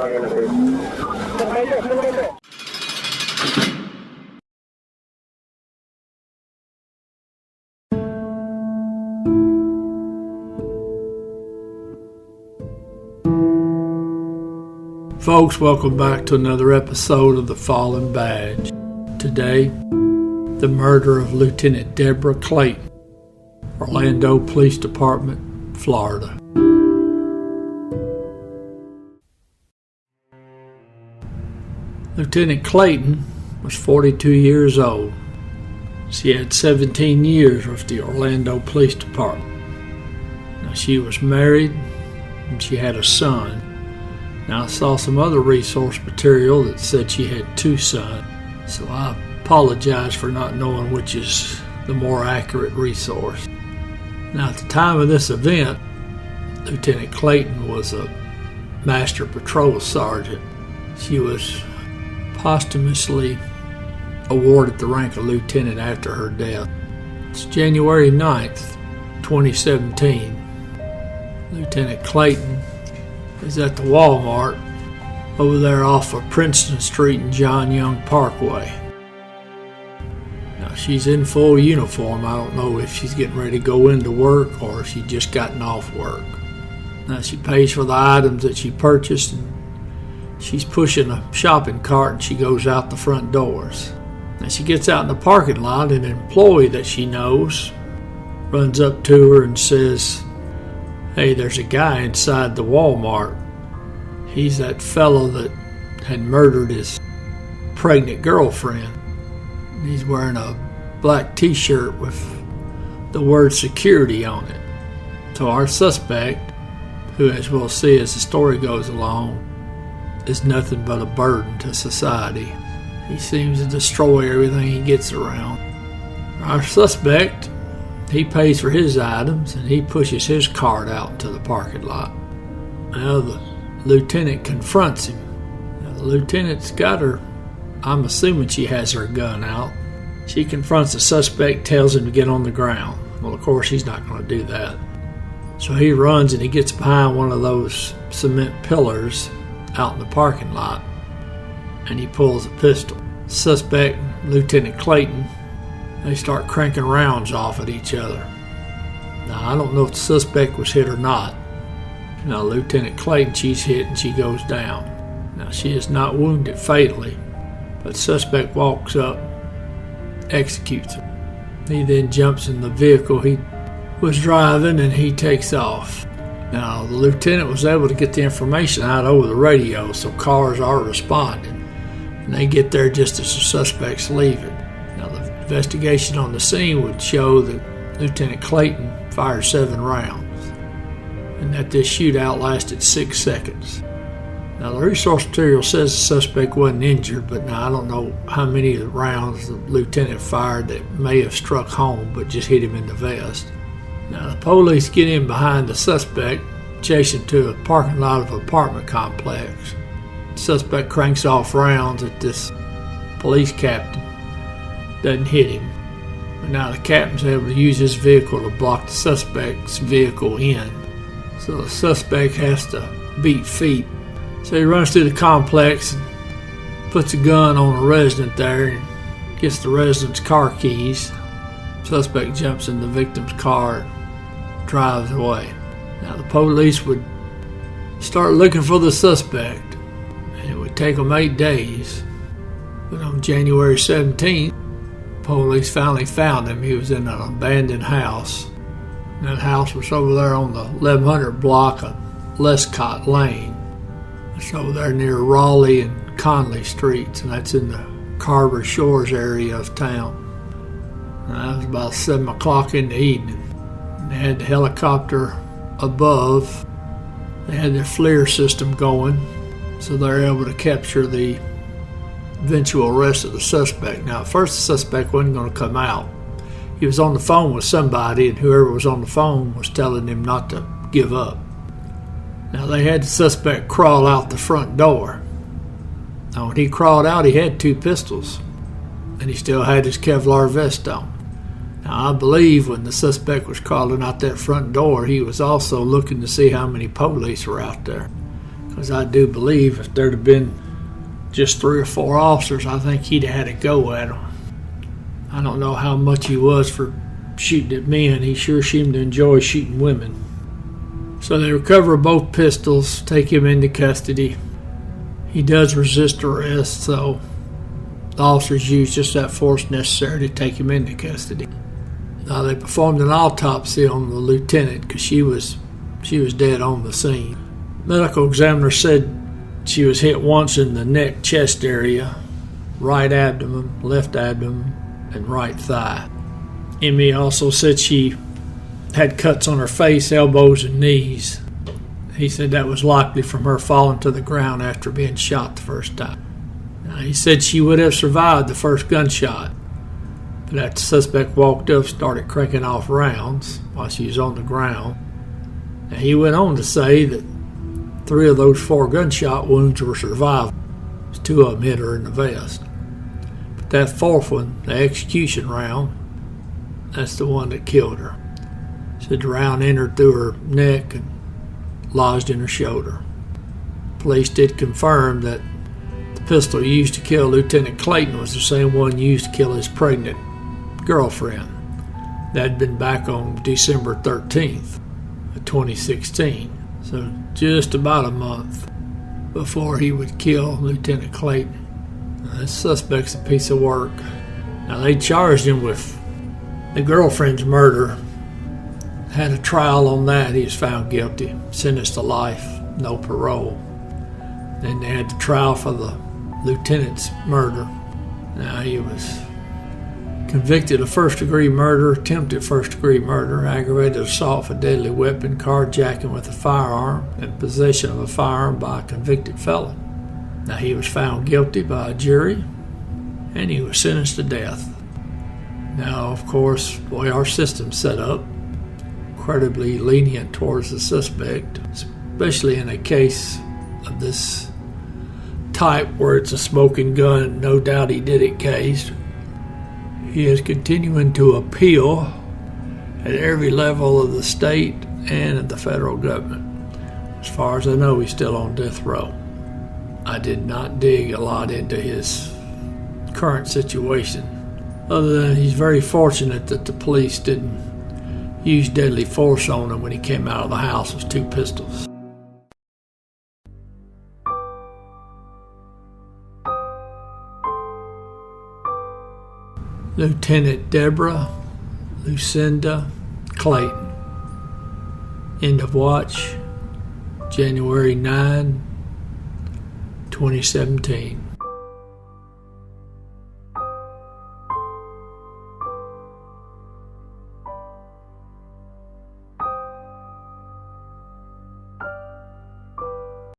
Folks, welcome back to another episode of The Fallen Badge. Today, the murder of Lieutenant Debra Clayton, Orlando Police Department, Florida. Lieutenant Clayton was 42 years old. She had 17 years with the Orlando Police Department. Now, she was married and she had a son. Now, I saw some other resource material that said she had 2 sons, so I apologize for not knowing which is the more accurate resource. Now, at the time of this event, Lieutenant Clayton was a Master Patrol Sergeant. She was posthumously awarded the rank of lieutenant after her death. It's January 9th, 2017. Lieutenant Clayton is at the Walmart over there off of Princeton Street and John Young Parkway. Now, she's in full uniform. I don't know if she's getting ready to go into work or if she's just gotten off work. Now, she pays for the items that she purchased, and she's pushing a shopping cart and she goes out the front doors. Now, she gets out in the parking lot, and an employee that she knows runs up to her and says, "Hey, there's a guy inside the Walmart. He's that fellow that had murdered his pregnant girlfriend. He's wearing a black t-shirt with the word security on it." So our suspect, who, as we'll see as the story goes along, is nothing but a burden to society. He seems to destroy everything he gets around. Our suspect, he pays for his items and he pushes his cart out into the parking lot. Now the lieutenant confronts him. Now the lieutenant's got her, I'm assuming she has her gun out. She confronts the suspect, tells him to get on the ground. Well, of course, he's not going to do that. So he runs and he gets behind one of those cement pillars out in the parking lot, and he pulls a pistol. Suspect, Lieutenant Clayton, they start cranking rounds off at each other. Now, I don't know if the suspect was hit or not. Now, Lieutenant Clayton, she's hit and she goes down. Now, she is not wounded fatally, but the suspect walks up, executes him. He then jumps in the vehicle he was driving and he takes off. Now, the lieutenant was able to get the information out over the radio, so cars are responding. And they get there just as the suspect's leaving. Now, the investigation on the scene would show that Lieutenant Clayton fired 7 rounds, and that this shootout lasted 6 seconds. Now, the resource material says the suspect wasn't injured, but now I don't know how many of the rounds the lieutenant fired that may have struck home but just hit him in the vest. Now, the police get in behind the suspect, chase him to a parking lot of an apartment complex. The suspect cranks off rounds at this police captain. Doesn't hit him. But now the captain's able to use his vehicle to block the suspect's vehicle in. So the suspect has to beat feet. So he runs through the complex and puts a gun on a resident there and gets the resident's car keys. Suspect jumps in the victim's car and drives away. Now the police would start looking for the suspect, and it would take them 8 days. But on January 17th, police finally found him. He was in an abandoned house. That house was over there on the 1100 block of Lescott Lane. It's over there near Raleigh and Conley Streets, and that's in the Carver Shores area of town. Now, that was about 7 o'clock in the evening. They had the helicopter above. They had their FLIR system going, so they're able to capture the eventual arrest of the suspect. Now, at first the suspect wasn't going to come out. He was on the phone with somebody, and whoever was on the phone was telling him not to give up. Now, they had the suspect crawl out the front door. Now, when he crawled out, he had 2 pistols, and he still had his Kevlar vest on. Now, I believe when the suspect was crawling out that front door, he was also looking to see how many police were out there. Because I do believe if there'd have been just 3 or 4 officers, I think he'd have had a go at him. I don't know how much he was for shooting at men. He sure seemed to enjoy shooting women. So they recover both pistols, take him into custody. He does resist arrest, so the officers used just that force necessary to take him into custody. Now they performed an autopsy on the lieutenant because she was dead on the scene. Medical examiner said she was hit once in the neck, chest area, right abdomen, left abdomen, and right thigh. Emmy also said she had cuts on her face, elbows, and knees. He said that was likely from her falling to the ground after being shot the first time. Now, he said she would have survived the first gunshot, but that the suspect walked up, started cranking off rounds while she was on the ground. Now, he went on to say that 3 of those 4 gunshot wounds were survivable. 2 of them hit her in the vest. But that 4th one, the execution round, that's the one that killed her. Said the round entered through her neck and lodged in her shoulder. Police did confirm that the pistol used to kill Lieutenant Clayton was the same one used to kill his pregnant girlfriend. That had been back on December 13th of 2016. So just about a month before he would kill Lieutenant Clayton. Now, this suspect's a piece of work. Now they charged him with the girlfriend's murder. Had a trial on that. He was found guilty, sentenced to life, no parole. Then they had the trial for the lieutenant's murder. Now he was convicted of first-degree murder, attempted first-degree murder, aggravated assault with a deadly weapon, carjacking with a firearm, and possession of a firearm by a convicted felon. Now he was found guilty by a jury, and he was sentenced to death. Now, of course, the way our system's set up, incredibly lenient towards the suspect, especially in a case of this type where it's a smoking gun, no doubt he did it case. He is continuing to appeal at every level of the state and of the federal government. As far as I know, he's still on death row. I did not dig a lot into his current situation, other than he's very fortunate that the police didn't use deadly force on him when he came out of the house with 2 pistols. Lieutenant Debra Lucinda Clayton. End of watch, January 9, 2017.